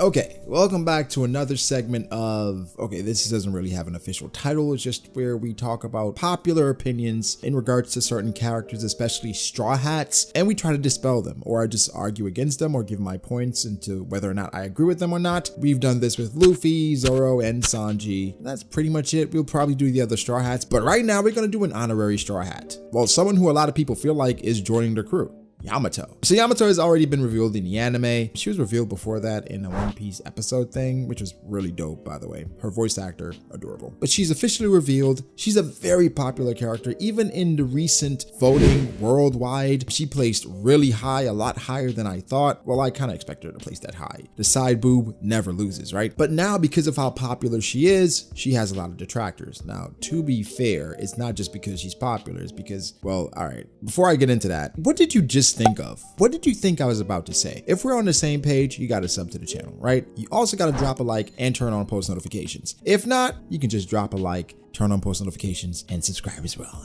Okay, welcome back to another segment of, this doesn't really have an official title, it's just where we talk about popular opinions in regards to certain characters, especially Straw Hats, and we try to dispel them, or I just argue against them or give my points into whether or not I agree with them or not. We've done this with Luffy, Zoro, and Sanji. That's pretty much it. We'll probably do the other Straw Hats, but right now we're gonna do an honorary Straw Hat. Well, someone who a lot of people feel like is joining the crew. Yamato. So Yamato has already been revealed in the anime. She was revealed before that in a One Piece episode thing, which was really dope, by the way. Her voice actor, adorable. But she's officially revealed. She's a very popular character. Even in the recent voting worldwide, she placed really high, a lot higher than I thought. Well, I kind of expected her to place that high. The side boob never loses, right? But now, because of how popular she is, she has a lot of detractors. Now, to be fair, it's not just because she's popular, it's because, well, all right. Before I get into that, what did you just think of? What did you think I was about to say? If we're on the same page, you got to sub to the channel, right? You also got to drop a like and turn on post notifications. If not, you can just drop a like, turn on post notifications, and subscribe as well.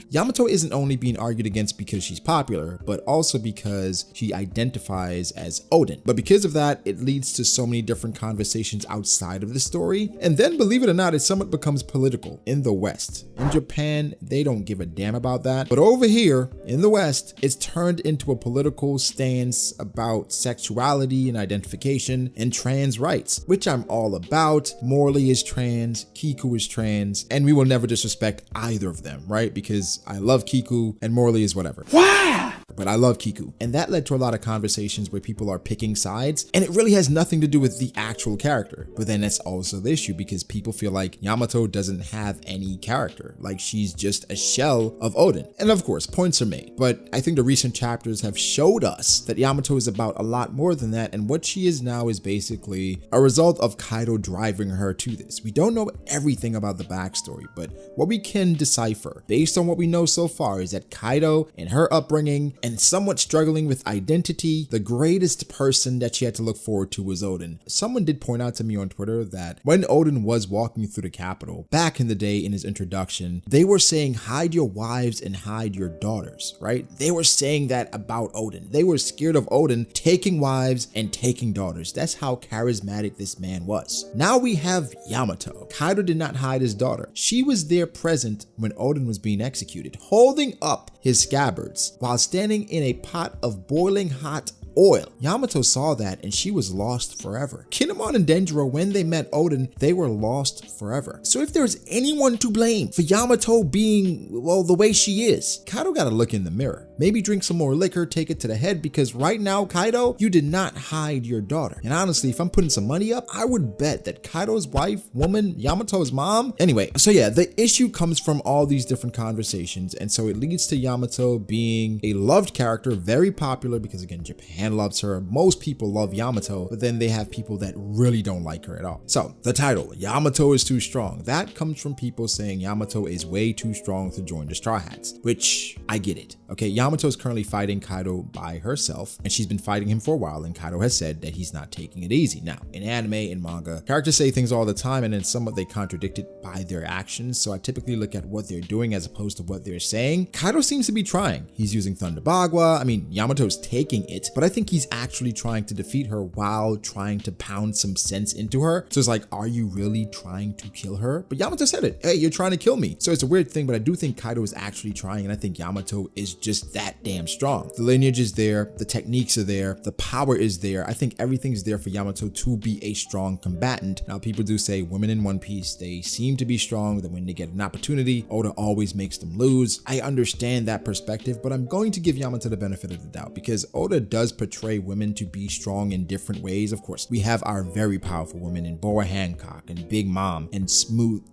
Yamato isn't only being argued against because she's popular, but also because she identifies as Odin. But because of that, it leads to so many different conversations outside of the story. And then, believe it or not, it somewhat becomes political in the West. In Japan, they don't give a damn about that. But over here, in the West, it's turned into a political stance about sexuality and identification and trans rights, which I'm all about. Morley is trans, Kiku is trans, and we will never disrespect either of them, right? Because I love Kiku and Morley is whatever. Wow! But I love Kiku. And that led to a lot of conversations where people are picking sides, and it really has nothing to do with the actual character. But then that's also the issue, because people feel like Yamato doesn't have any character, like she's just a shell of Odin. And of course, points are made, but I think the recent chapters have showed us that Yamato is about a lot more than that, and what she is now is basically a result of Kaido driving her to this. We don't know everything about the backstory, but what we can decipher based on what we know so far is that Kaido and her upbringing and somewhat struggling with identity, the greatest person that she had to look forward to was Odin. Someone did point out to me on Twitter that when Odin was walking through the capital back in the day in his introduction, they were saying hide your wives and hide your daughters, right? They were saying that about Odin. They were scared of Odin taking wives and taking daughters. That's how charismatic this man was. Now we have Yamato. Kaido did not hide his daughter. She was there present when Odin was being executed, holding up his scabbards while standing in a pot of boiling hot oil. Yamato saw that and she was lost forever. Kinemon and Denjiro, when they met Odin, they were lost forever. So if there's anyone to blame for Yamato being, well, the way she is, Kaido gotta look in the mirror. Maybe drink some more liquor, take it to the head, because right now, Kaido, you did not hide your daughter. And honestly, if I'm putting some money up, I would bet that Kaido's wife, woman, Yamato's mom. Anyway, so yeah, the issue comes from all these different conversations, and so it leads to Yamato being a loved character, very popular, because again, Japan loves her. Most people love Yamato, but then they have people that really don't like her at all. So the title, Yamato is too strong, that comes from people saying Yamato is way too strong to join the Straw Hats, which I get it. Okay, Yamato is currently fighting Kaido by herself, and she's been fighting him for a while, and Kaido has said that he's not taking it easy. Now, in anime and manga, characters say things all the time, and then somewhat they contradict it by their actions, so I typically look at what they're doing as opposed to what they're saying. Kaido seems to be trying. He's using Thunder Bagua. I mean, Yamato's taking it, but I think he's actually trying to defeat her while trying to pound some sense into her. So it's like, are you really trying to kill her? But Yamato said it. Hey, you're trying to kill me. So it's a weird thing, but I do think Kaido is actually trying, and I think Yamato is just that damn strong. The lineage is there, the techniques are there, the power is there. I think everything's there for Yamato to be a strong combatant. Now, people do say women in One Piece, they seem to be strong, that when they get an opportunity, Oda always makes them lose. I understand that perspective, but I'm going to give Yamato the benefit of the doubt, because Oda does portray women to be strong in different ways. Of course, we have our very powerful women in Boa Hancock and Big Mom and Smooth.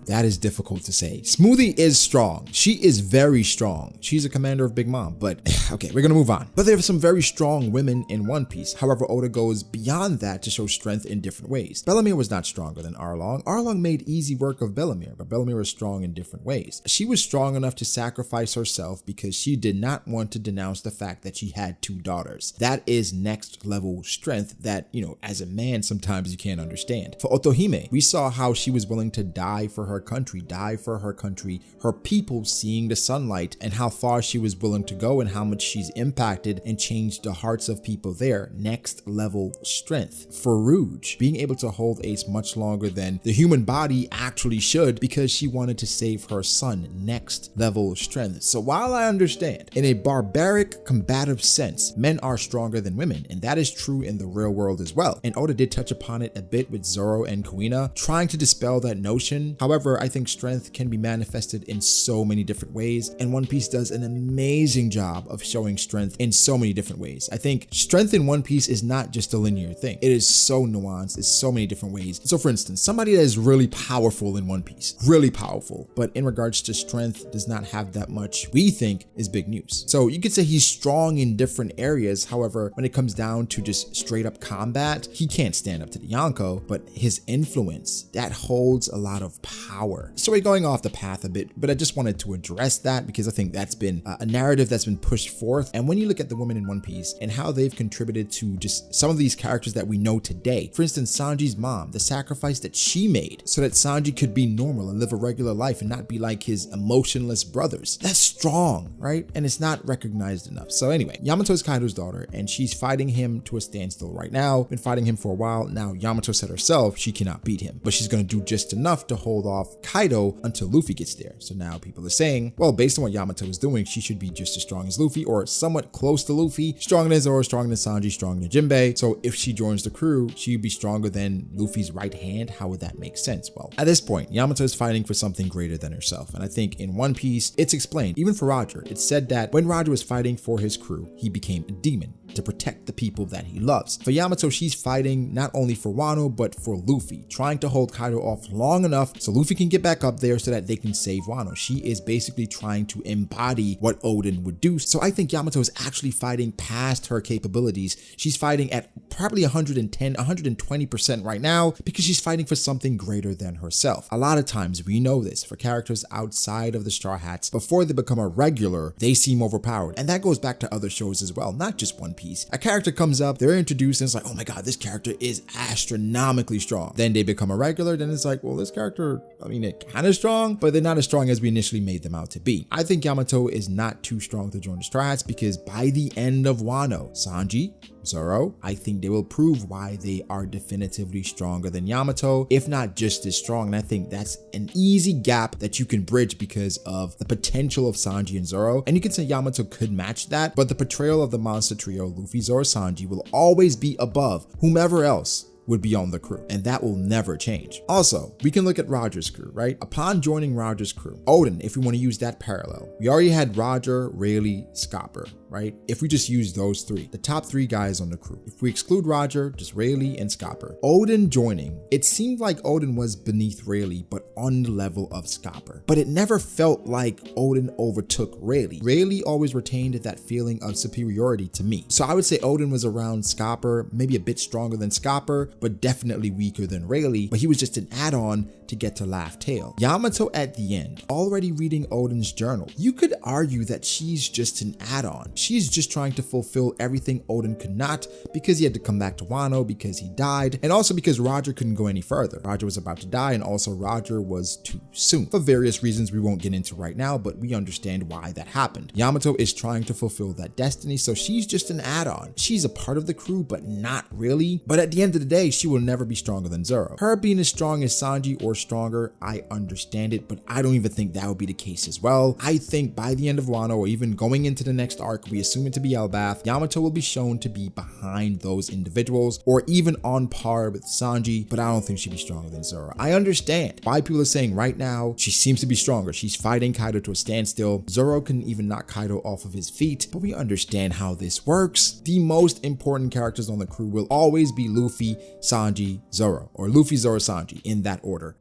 That is difficult to say. Smoothie is strong. She is very strong. She's a commander of Big Mom, but okay, we're gonna move on. But there are some very strong women in One Piece. However, Oda goes beyond that to show strength in different ways. Bellemere was not stronger than Arlong. Arlong made easy work of Bellemere, but Bellemere was strong in different ways. She was strong enough to sacrifice herself because she did not want to denounce the fact that she had 2 daughters. That is next level strength that, you know, as a man, sometimes you can't understand. For Otohime, we saw how she was willing to die for her country, her people, seeing the sunlight, and how far she was willing to go and how much she's impacted and changed the hearts of people there. Next level strength. For Rouge, being able to hold Ace much longer than the human body actually should because she wanted to save her son. Next level strength. So while I understand, in a barbaric combative sense, men are stronger than women, and that is true in the real world as well. And Oda did touch upon it a bit with Zoro and Kuina, trying to dispel that notion. However, I think strength can be manifested in so many different ways, and One Piece does an amazing job of showing strength in so many different ways. I think strength in One Piece is not just a linear thing. It is so nuanced, it's so many different ways. So for instance, somebody that is really powerful in One Piece, really powerful, but in regards to strength does not have that much, we think is big news. So you could say he's strong in different areas. However, when it comes down to just straight up combat, he can't stand up to the Yonko, but his influence, that holds a lot of power. So we're going off the path a bit, but I just wanted to address that because I think that's been a narrative that's been pushed forth. And when you look at the women in One Piece and how they've contributed to just some of these characters that we know today, for instance, Sanji's mom, the sacrifice that she made so that Sanji could be normal and live a regular life and not be like his emotionless brothers. That's strong, right? And it's not recognized enough. So anyway, Yamato is Kaido's daughter and she's fighting him to a standstill right now. Been fighting him for a while. Now Yamato said herself she cannot beat him, but she's going to do just enough to hold off Kaido until Luffy gets there. So now people are saying, well, based on what Yamato is doing, she should be just as strong as Luffy or somewhat close to Luffy, stronger than Zoro, stronger than Sanji, stronger than Jinbei. So if she joins the crew, she'd be stronger than Luffy's right hand. How would that make sense? Well, at this point, Yamato is fighting for something greater than herself. And I think in One Piece, it's explained, even for Roger, it's said that when Roger was fighting for his crew, he became a demon to protect the people that he loves. For Yamato, she's fighting not only for Wano, but for Luffy, trying to hold Kaido off long enough so Luffy can get back up there so that they can save Wano. She is basically trying to embody what Oden would do. So I think Yamato is actually fighting past her capabilities. She's fighting at probably 110, 120% right now because she's fighting for something greater than herself. A lot of times we know this for characters outside of the Straw Hats, before they become a regular, they seem overpowered. And that goes back to other shows as well, not just One Piece. A character comes up, they're introduced, and it's like, oh my god, this character is astronomically strong. Then they become a regular, then it's like, well, this character, I mean, they're kind of strong, but they're not as strong as we initially made them out to be. I think Yamato is not too strong to join the Straw Hats because by the end of Wano, Sanji, Zoro, I think they will prove why they are definitively stronger than Yamato, if not just as strong. And I think that's an easy gap that you can bridge because of the potential of Sanji and Zoro. And you can say Yamato could match that, but the portrayal of the monster trio, Luffy, Zoro, Sanji, will always be above whomever else would be on the crew, and that will never change. Also, we can look at Roger's crew, right? Upon joining Roger's crew, Oden, if we want to use that parallel, we already had Roger, Rayleigh, Scopper, right? If we just use those three, the top 3 guys on the crew. If we exclude Roger, just Rayleigh and Scopper. Oden joining, it seemed like Oden was beneath Rayleigh, but on the level of Scopper. But it never felt like Oden overtook Rayleigh. Rayleigh always retained that feeling of superiority to me. So I would say Oden was around Scopper, maybe a bit stronger than Scopper, but definitely weaker than Rayleigh, but he was just an add-on to get to Laugh Tale. Yamato at the end, already reading Oden's journal. You could argue that she's just an add-on. She's just trying to fulfill everything Oden could not because he had to come back to Wano because he died, and also because Roger couldn't go any further. Roger was about to die, and also Roger was too soon. For various reasons we won't get into right now, but we understand why that happened. Yamato is trying to fulfill that destiny, so she's just an add-on. She's a part of the crew, but not really. But at the end of the day, she will never be stronger than Zoro. Her being as strong as Sanji or stronger, I understand it, but I don't even think that would be the case as well. I think by the end of Wano, or even going into the next arc, we assume it to be Elbaf, Yamato will be shown to be behind those individuals, or even on par with Sanji, but I don't think she'd be stronger than Zoro. I understand why people are saying right now, she seems to be stronger. She's fighting Kaido to a standstill. Zoro can even knock Kaido off of his feet, but we understand how this works. The most important characters on the crew will always be Luffy, Sanji, Zoro, or Luffy, Zoro, Sanji, in that order.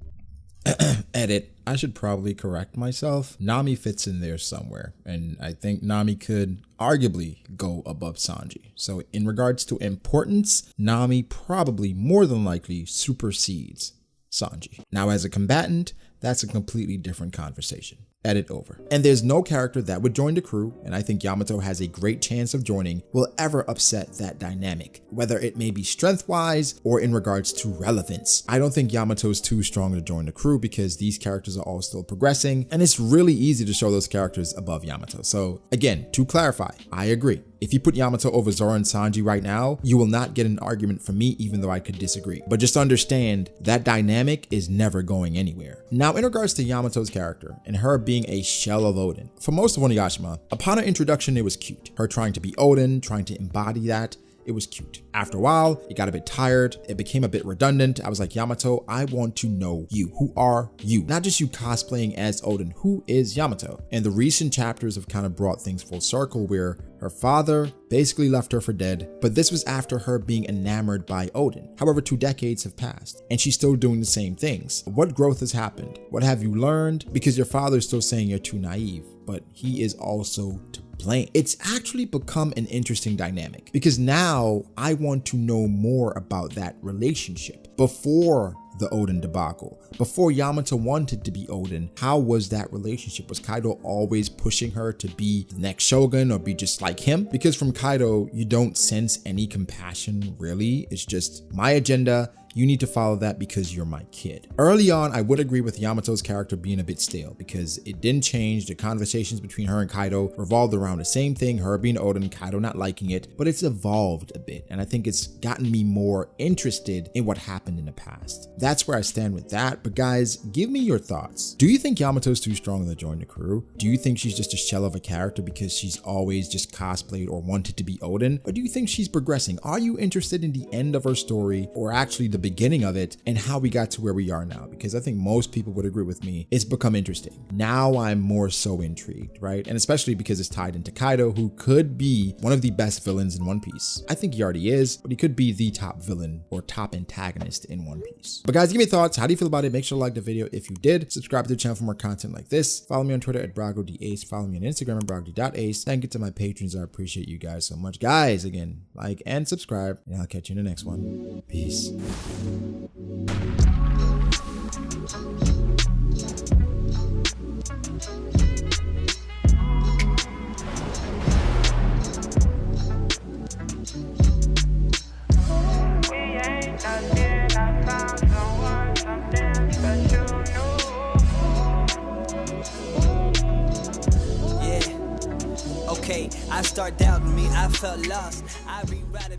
Edit. I should probably correct myself. Nami fits in there somewhere, and I think Nami could arguably go above Sanji. So in regards to importance, Nami probably more than likely supersedes Sanji. Now as a combatant, that's a completely different conversation. Edit over. And there's no character that would join the crew, and I think Yamato has a great chance of joining, will ever upset that dynamic, whether it may be strength-wise or in regards to relevance. I don't think Yamato is too strong to join the crew because these characters are all still progressing, and it's really easy to show those characters above Yamato. So again, to clarify, I agree. If you put Yamato over Zoro and Sanji right now, you will not get an argument from me, even though I could disagree. But just understand that dynamic is never going anywhere. Now, in regards to Yamato's character and her being a shell of Odin, for most of Onigashima, upon her introduction, it was cute. Her trying to be Odin, trying to embody that. It was cute. After a while, it got a bit tired. It became a bit redundant. I was like, Yamato, I want to know you. Who are you? Not just you cosplaying as Odin. Who is Yamato? And the recent chapters have kind of brought things full circle where her father basically left her for dead, but this was after her being enamored by Odin. However, 2 decades have passed and she's still doing the same things. What growth has happened? What have you learned? Because your father is still saying you're too naive, but he is also to blame. It's actually become an interesting dynamic because now I want to know more about that relationship. Before the Odin debacle, before Yamato wanted to be Odin, how was that relationship? Was Kaido always pushing her to be the next shogun or be just like him? Because from Kaido, you don't sense any compassion really. It's just my agenda. You need to follow that because you're my kid. Early on, I would agree with Yamato's character being a bit stale because it didn't change. The conversations between her and Kaido revolved around the same thing, her being Odin, Kaido not liking it, but it's evolved a bit. And I think it's gotten me more interested in what happened in the past. That's where I stand with that. But guys, give me your thoughts. Do you think Yamato's too strong to join the crew? Do you think she's just a shell of a character because she's always just cosplayed or wanted to be Odin? Or do you think she's progressing? Are you interested in the end of her story or actually the beginning of it and how we got to where we are now? Because I think most people would agree with me. It's become interesting. Now I'm more so intrigued, right? And especially because it's tied into Kaido, who could be one of the best villains in One Piece. I think he already is, but he could be the top villain or top antagonist in One Piece. But guys, give me your thoughts. How do you feel about it? Make sure to like the video if you did. Subscribe to the channel for more content like this. Follow me on Twitter at BravoD.Ace. Follow me on Instagram at BravoD.Ace. Thank you to my patrons. I appreciate you guys so much. Guys, again, like and subscribe, and I'll catch you in the next one. Peace. I start doubting me, I felt lost. I rewrite it.